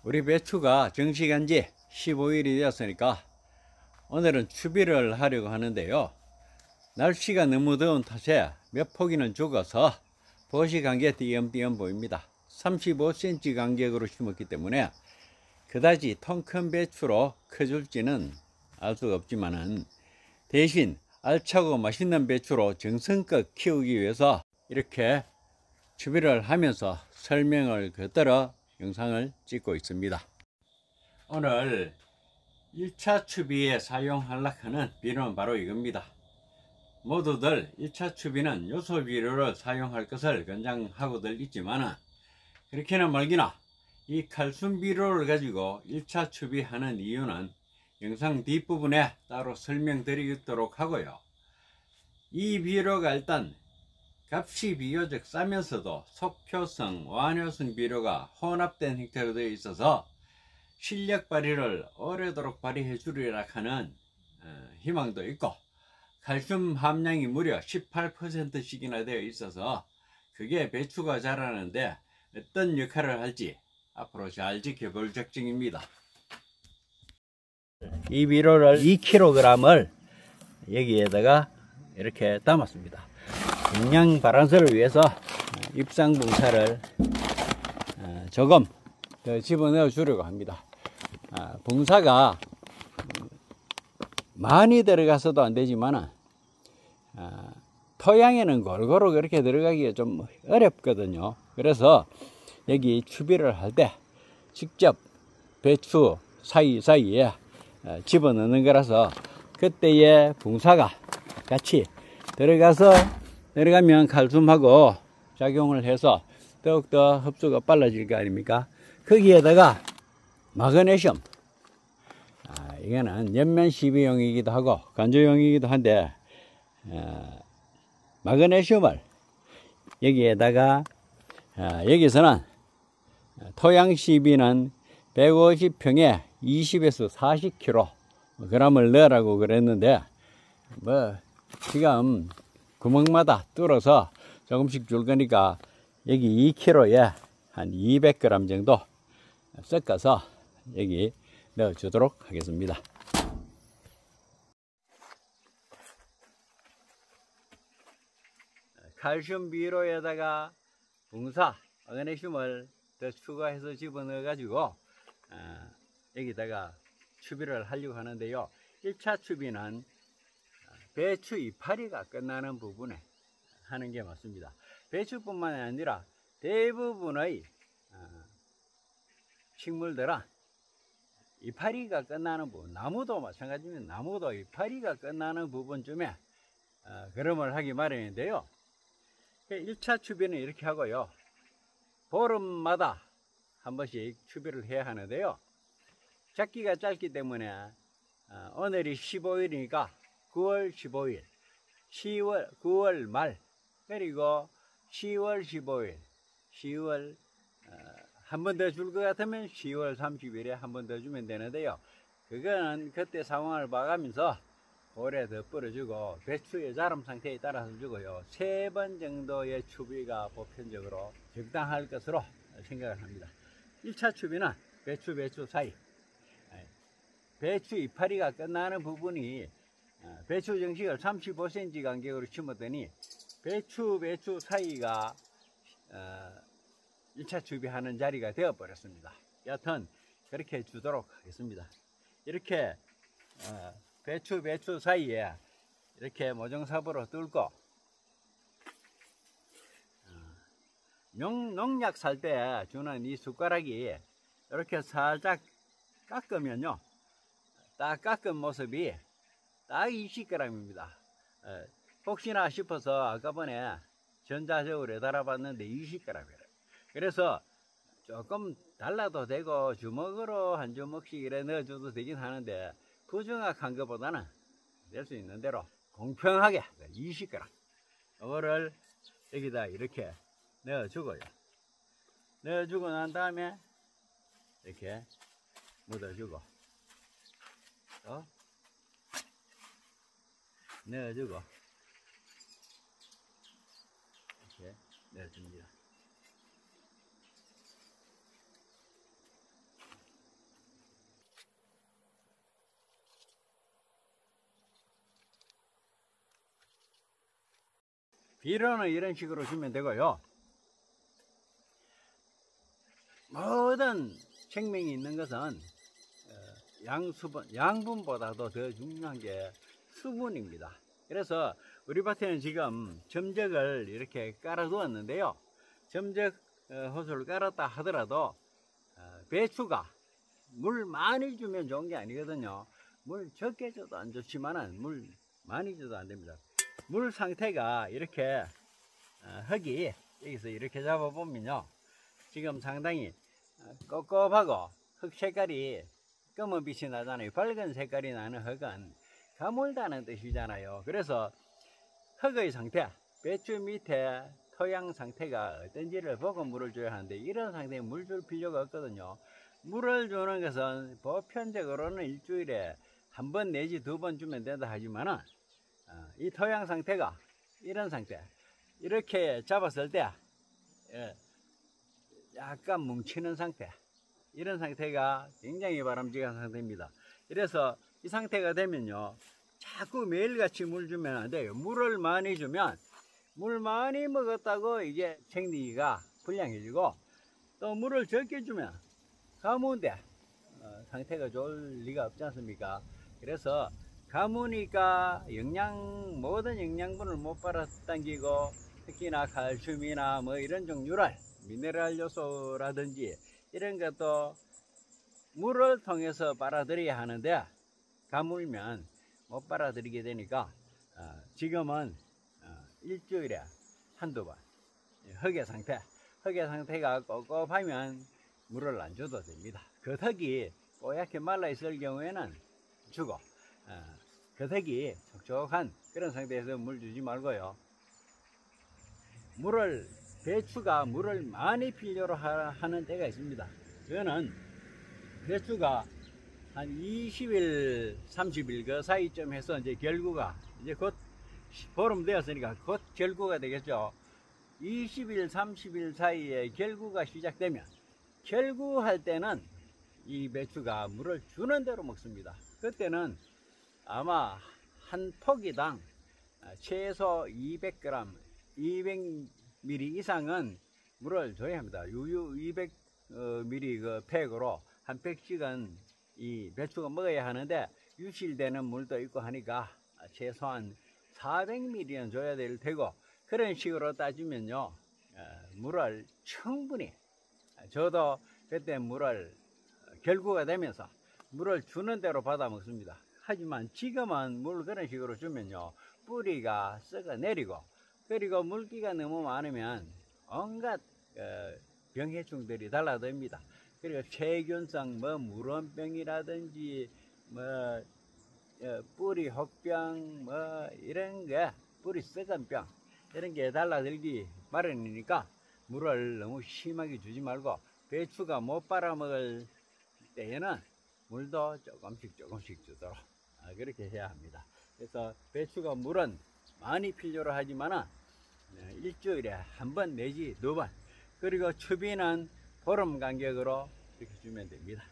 우리 배추가 정식한 지 15일이 되었으니까 오늘은 추비를 하려고 하는데요. 날씨가 너무 더운 탓에 몇 포기는 죽어서 봇이 간게 띄엄띄엄 보입니다. 35cm 간격으로 심었기 때문에 그다지 통 큰 배추로 커줄지는 알 수가 없지만은 대신 알차고 맛있는 배추로 정성껏 키우기 위해서 이렇게 추비를 하면서 설명을 곁들여 영상을 찍고 있습니다. 오늘 1차 추비에 사용하려고 하는 비료는 바로 이겁니다. 모두들 1차 추비는 요소 비료를 사용할 것을 권장하고들 있지만 그렇게는 말기나 이 칼슘 비료를 가지고 1차 추비하는 이유는 영상 뒷부분에 따로 설명드리도록 하고요. 이 비료가 일단 값이 비교적 싸면서도 속효성, 완효성 비료가 혼합된 형태로 되어 있어서 실력 발휘를 오래도록 발휘해 주리라 하는 희망도 있고, 칼슘 함량이 무려 18%씩이나 되어 있어서 그게 배추가 자라는데 어떤 역할을 할지 앞으로 잘 지켜볼 작정입니다. 이 비료를 2kg을 여기에다가 이렇게 담았습니다. 영양 바란스를 위해서 입상붕사를 조금 더 집어넣어 주려고 합니다. 붕사가 많이 들어가서도 안 되지만 토양에는 골고루 그렇게 들어가기가 좀 어렵거든요. 그래서 여기 추비를 할 때 직접 배추 사이사이에 집어넣는 거라서 그때의 붕사가 같이 들어가면 칼슘하고 작용을 해서 더욱더 흡수가 빨라질 거 아닙니까? 거기에다가 마그네슘, 이거는 연면 시비용이기도 하고 간주용이기도 한데 마그네슘을 여기에다가 여기서는 토양 시비는 150평에 20에서 40kg을 넣으라고 그랬는데 지금 구멍마다 뚫어서 조금씩 줄 거니까 여기 2kg에 한 200g 정도 섞어서 여기 넣어 주도록 하겠습니다. 칼슘 비료에다가 붕사, 마그네슘을 더 추가해서 집어넣어 가지고 여기다가 추비를 하려고 하는데요. 1차 추비는 배추 이파리가 끝나는 부분에 하는 게 맞습니다. 배추뿐만 아니라 대부분의 식물들은 이파리가 끝나는 부분, 나무도 마찬가지입니다. 나무도 이파리가 끝나는 부분쯤에 거름을 하기 마련인데요. 1차 추비는 이렇게 하고요. 보름마다 한 번씩 추비를 해야 하는데요. 작기가 짧기 때문에 오늘이 15일이니까 9월 15일, 9월 말, 그리고 10월 15일, 10월 한 번 더 줄 것 같으면 10월 30일에 한 번 더 주면 되는데요. 그거는 그때 상황을 봐가면서 오래 더 뿌려주고 배추의 자람 상태에 따라서 주고요. 3번 정도의 추비가 보편적으로 적당할 것으로 생각을 합니다. 1차 추비는 배추 사이, 배추 이파리가 끝나는 부분이 배추 정식을 35cm 간격으로 심었더니 배추 사이가 1차 추비하는 자리가 되어 버렸습니다. 여하튼 그렇게 주도록 하겠습니다. 이렇게 배추 사이에 이렇게 모종삽으로 뚫고 농약 살 때 주는 이 숟가락이 이렇게 살짝 깎으면요, 딱 깎은 모습이 딱 20g입니다. 혹시나 싶어서 아까 전에 전자적으로 달아봤는데 20g이래요. 그래서 조금 달라도 되고 주먹으로 한 주먹씩 이래 넣어줘도 되긴 하는데 부정확한 것보다는 낼 수 있는 대로 공평하게 20g 이거를 여기다 이렇게 넣어주고요. 넣어주고 난 다음에 이렇게 묻어주고 또 넣어주고 이렇게 넣어줍니다. 비료는 이런 식으로 주면 되고요. 모든 생명이 있는 것은 양분보다도 더 중요한 게 수분입니다. 그래서 우리 밭에는 지금 점적을 이렇게 깔아 두었는데요. 점적 호수를 깔았다 하더라도 배추가 물 많이 주면 좋은 게 아니거든요. 물 적게 줘도 안 좋지만은 물 많이 줘도 안 됩니다. 물 상태가 이렇게 흙이 여기서 이렇게 잡아보면요, 지금 상당히 껍껍하고 흙 색깔이 검은 빛이 나잖아요. 밝은 색깔이 나는 흙은 가물다는 뜻이잖아요. 그래서 흙의 상태, 배추 밑에 토양 상태가 어떤지를 보고 물을 줘야 하는데, 이런 상태에 물 줄 필요가 없거든요. 물을 주는 것은 보편적으로는 일주일에 한 번 내지 두 번 주면 된다 하지만은 이 토양 상태가 이런 상태, 이렇게 잡았을 때 약간 뭉치는 상태, 이런 상태가 굉장히 바람직한 상태입니다. 그래서 이 상태가 되면요, 자꾸 매일같이 물 주면 안 돼요. 물을 많이 주면 물 많이 먹었다고 이게 생리가 불량해지고, 또 물을 적게 주면 가무인데 상태가 좋을 리가 없지 않습니까? 그래서 가무니까 모든 영양분을 못 빨아당기고, 특히나 칼슘이나 뭐 이런 종류를 미네랄 요소라든지 이런 것도 물을 통해서 빨아들여야 하는데, 가물면 못 빨아들이게 되니까 지금은 일주일에 한두 번 흙의 상태가 꿉꿉하면 물을 안 줘도 됩니다. 겉흙이 뽀얗게 말라 있을 경우에는 주고, 겉흙이 촉촉한 그런 상태에서 물 주지 말고요. 배추가 물을 많이 필요로 하는 때가 있습니다. 저는 배추가 한 20일, 30일 그 사이쯤 해서 이제 결구가, 이제 곧 보름 되었으니까 곧 결구가 되겠죠. 20일, 30일 사이에 결구가 시작되면, 결구할 때는 이 배추가 물을 주는 대로 먹습니다. 그때는 아마 한 포기당 최소 200g, 200ml 이상은 물을 줘야 합니다. 유유 200ml 그 팩으로 한 팩씩은 이 배추가 먹어야 하는데, 유실되는 물도 있고 하니까 최소한 400ml는 줘야 될 테고, 그런 식으로 따지면요, 물을 충분히, 저도 그때 물을 결구가 되면서 물을 주는 대로 받아 먹습니다. 하지만 지금은 물 그런 식으로 주면요, 뿌리가 썩어 내리고, 그리고 물기가 너무 많으면 온갖 병해충들이 달라듭니다. 그리고 세균성 물원병이라든지 뿌리 혹병 이런 게, 뿌리 썩은 병 이런 게 달라들기 마련이니까 물을 너무 심하게 주지 말고, 배추가 못 빨아먹을 때에는 물도 조금씩 주도록 그렇게 해야 합니다. 그래서 배추가 물은 많이 필요로 하지만은 일주일에 한 번 내지 두 번, 그리고 추비는 보름 간격으로 이렇게 주면 됩니다.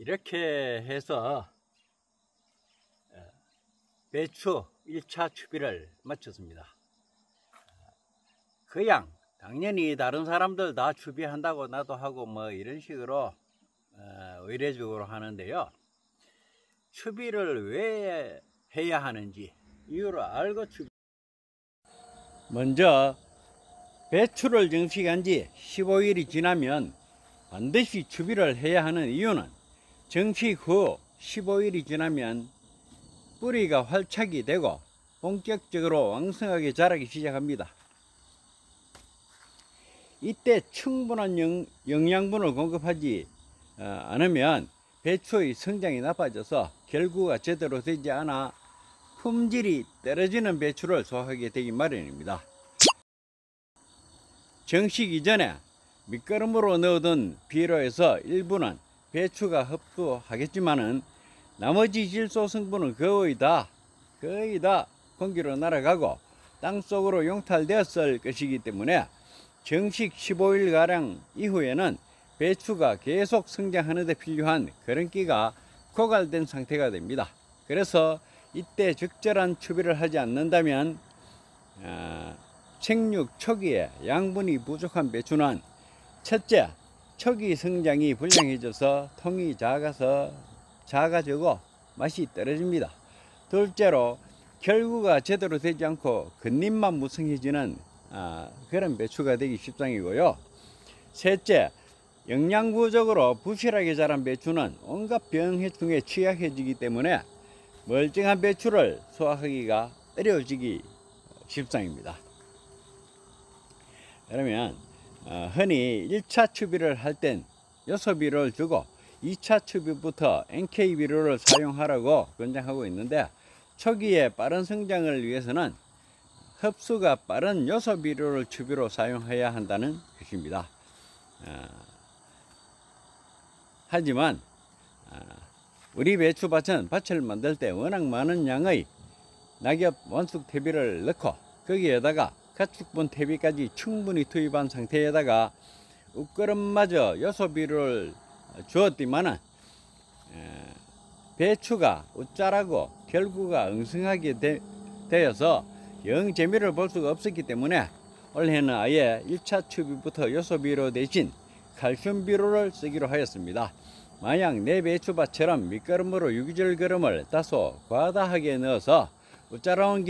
이렇게 해서 배추 1차 추비를 마쳤습니다. 그냥 당연히 다른 사람들 다 추비한다고 나도 하고 뭐 이런 식으로 의례적으로 하는데요, 추비를 왜 해야 하는지 이유를 알고 먼저 배추를 정식한 지 15일이 지나면 반드시 추비를 해야 하는 이유는, 정식 후 15일이 지나면 뿌리가 활착이 되고 본격적으로 왕성하게 자라기 시작합니다. 이때 충분한 영양분을 공급하지 않으면 배추의 성장이 나빠져서 결구가 제대로 되지 않아 품질이 떨어지는 배추를 소화하게 되기 마련입니다. 정식 이전에 밑거름으로 넣어둔 비료에서 일부는 배추가 흡수하겠지만은 나머지 질소 성분은 거의 다 공기로 날아가고 땅속으로 용탈되었을 것이기 때문에 정식 15일가량 이후에는 배추가 계속 성장하는 데 필요한 거름기가 고갈된 상태가 됩니다. 그래서 이때 적절한 추비를 하지 않는다면 생육 초기에 양분이 부족한 배추는 첫째, 초기 성장이 불량해져서 통이 작아지고 맛이 떨어집니다. 둘째로 결구가 제대로 되지 않고 겉잎만 무성해지는 그런 배추가 되기 십상이고요. 셋째, 영양부적으로 부실하게 자란 배추는 온갖 병해충에 취약해지기 때문에 멀쩡한 배추를 소화하기가 어려워지기 십상입니다. 그러면 흔히 1차 추비를 할 땐 요소비료를 주고 2차 추비부터 NK비료를 사용하라고 권장하고 있는데 초기에 빠른 성장을 위해서는 흡수가 빠른 요소비료를 추비로 사용해야 한다는 것입니다. 하지만 우리 배추밭은 밭을 만들 때 워낙 많은 양의 낙엽 원숙 퇴비를 넣고 거기에다가 가축분 퇴비까지 충분히 투입한 상태에다가 웃거름마저 요소비료를 주었지만은 배추가 웃자라고 결구가 엉성하게 되어서 영 재미를 볼 수가 없었기 때문에 올해는 아예 1차 추비부터 요소비료 대신 칼슘비료를 쓰기로 하였습니다. 만약 내 배추밭처럼 밑거름으로 유기질 거름을 다소 과다하게 넣어서 웃자라는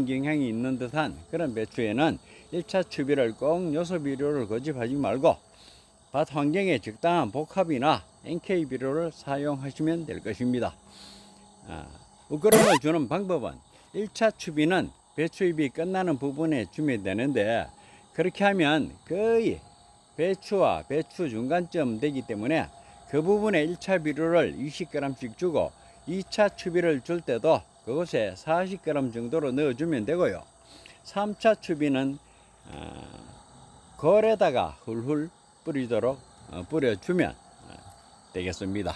경향이 있는 듯한 그런 배추에는 1차 추비를 꼭 요소비료를 고집하지 말고 밭 환경에 적당한 복합이나 NK비료를 사용하시면 될 것입니다. 웃거름을 주는 방법은 1차 추비는 배추잎이 끝나는 부분에 주면 되는데 그렇게 하면 거의 배추와 배추 중간쯤 되기 때문에 그 부분에 1차 비료를 20g씩 주고 2차 추비를 줄 때도 그곳에 40g 정도로 넣어주면 되고요. 3차 추비는 골에다가 훌훌 뿌려주면 되겠습니다.